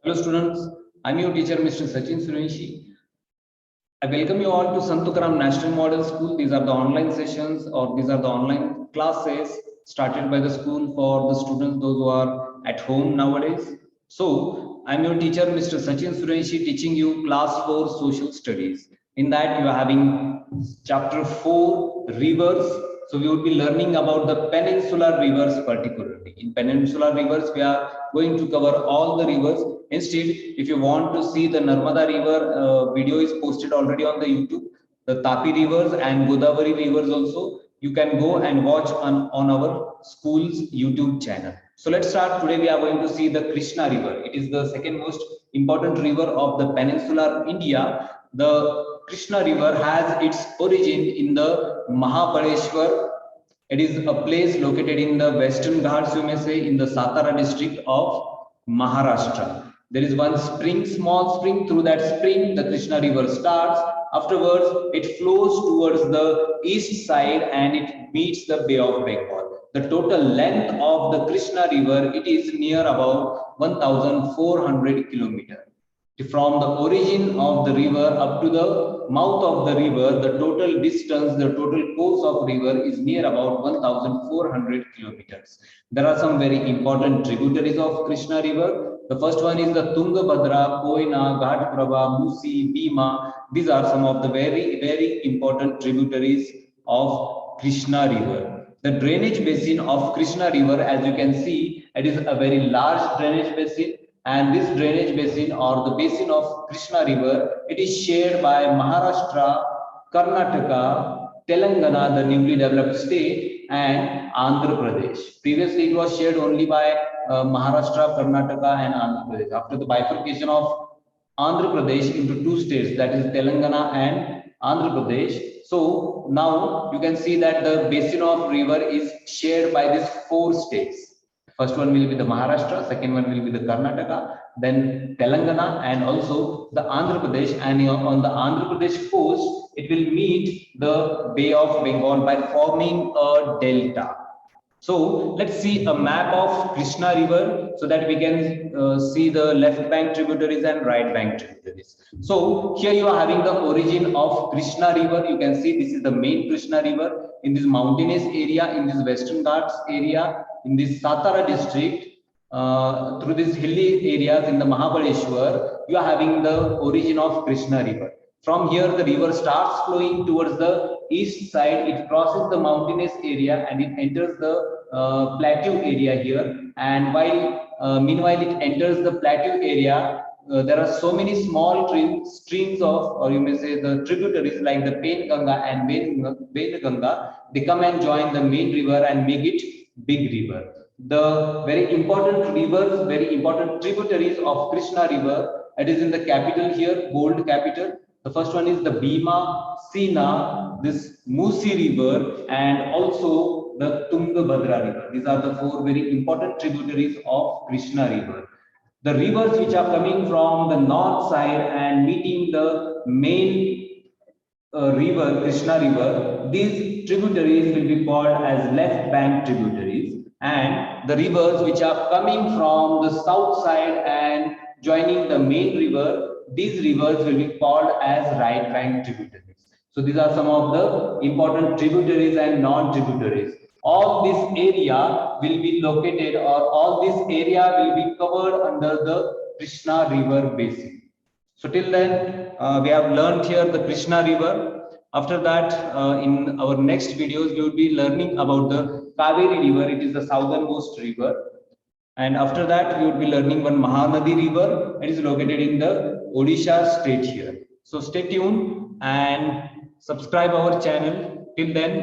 Hello students, I'm your teacher Mr. Sachin Suryanshi. I welcome you all to Sant Tukaram National Model School. These are the online sessions or these are the online classes started by the school for the students those who are at home nowadays. So I'm your teacher Mr. Sachin Suryanshi teaching you class 4 social studies. In that you are having chapter 4 rivers. So we would be learning about the peninsular rivers particularly. In peninsular rivers we are going to cover all the rivers. Instead, if you want to see the Narmada River video is posted already on the YouTube, the Tapi rivers and Godavari rivers also, you can go and watch on our school's YouTube channel. So let's start. Today we are going to see the Krishna River. It is the second most important river of the peninsular India. The Krishna River has its origin in the Mahabaleshwar. It is a place located in the Western Ghats, you may say, in the Satara district of Maharashtra. There is one spring, small spring. Through that spring, the Krishna River starts. Afterwards, it flows towards the east side and it meets the Bay of Bengal. The total length of the Krishna River, it is near about 1,400 kilometers. From the origin of the river up to the mouth of the river, the total distance, the total course of river is near about 1,400 kilometers. There are some very important tributaries of Krishna River. The first one is the Tungabhadra, Koyna, Ghatprabha, Musi, Bhima. These are some of the very important tributaries of Krishna River. The drainage basin of Krishna River, as you can see, it is a very large drainage basin. And this drainage basin or the basin of Krishna River, it is shared by Maharashtra, Karnataka, Telangana, the newly developed state, and Andhra Pradesh. Previously, it was shared only by Maharashtra, Karnataka, and Andhra Pradesh. After the bifurcation of Andhra Pradesh into two states, that is Telangana and Andhra Pradesh. So now you can see that the basin of river is shared by these four states. First one will be the Maharashtra, second one will be the Karnataka, then Telangana, and also the Andhra Pradesh. And on the Andhra Pradesh coast, it will meet the Bay of Bengal by forming a delta. So let's see a map of Krishna River so that we can see the left bank tributaries and right bank tributaries. So here you are having the origin of Krishna River. You can see this is the main Krishna River in this mountainous area, in this Western Ghats area, in this Satara district. Through these hilly areas in the Mahabaleshwar, you are having the origin of Krishna River. From here, the river starts flowing towards the east side. It crosses the mountainous area and it enters the plateau area here. And meanwhile it enters the plateau area, there are so many small streams of, or you may say the tributaries like the Penganga and Venganga. They come and join the main river and make it big river. The very important rivers, very important tributaries of Krishna River, it is in the capital here, bold capital. The first one is the Bhima, Sina, this Musi River, and also the Tungabhadra River. These are the four very important tributaries of Krishna River. The rivers which are coming from the north side and meeting the main river, Krishna River, these tributaries will be called as left bank tributaries. And the rivers which are coming from the south side and joining the main river, these rivers will be called as right bank tributaries. So these are some of the important tributaries and non-tributaries. All this area will be located, or all this area will be covered under the Krishna River basin. So till then, we have learned here the Krishna River. After that, in our next videos, we will be learning about the Kaveri River. It is the southernmost river. And after that, we will be learning one Mahanadi River. It is located in the Odisha state here. So stay tuned and subscribe our channel. Till then,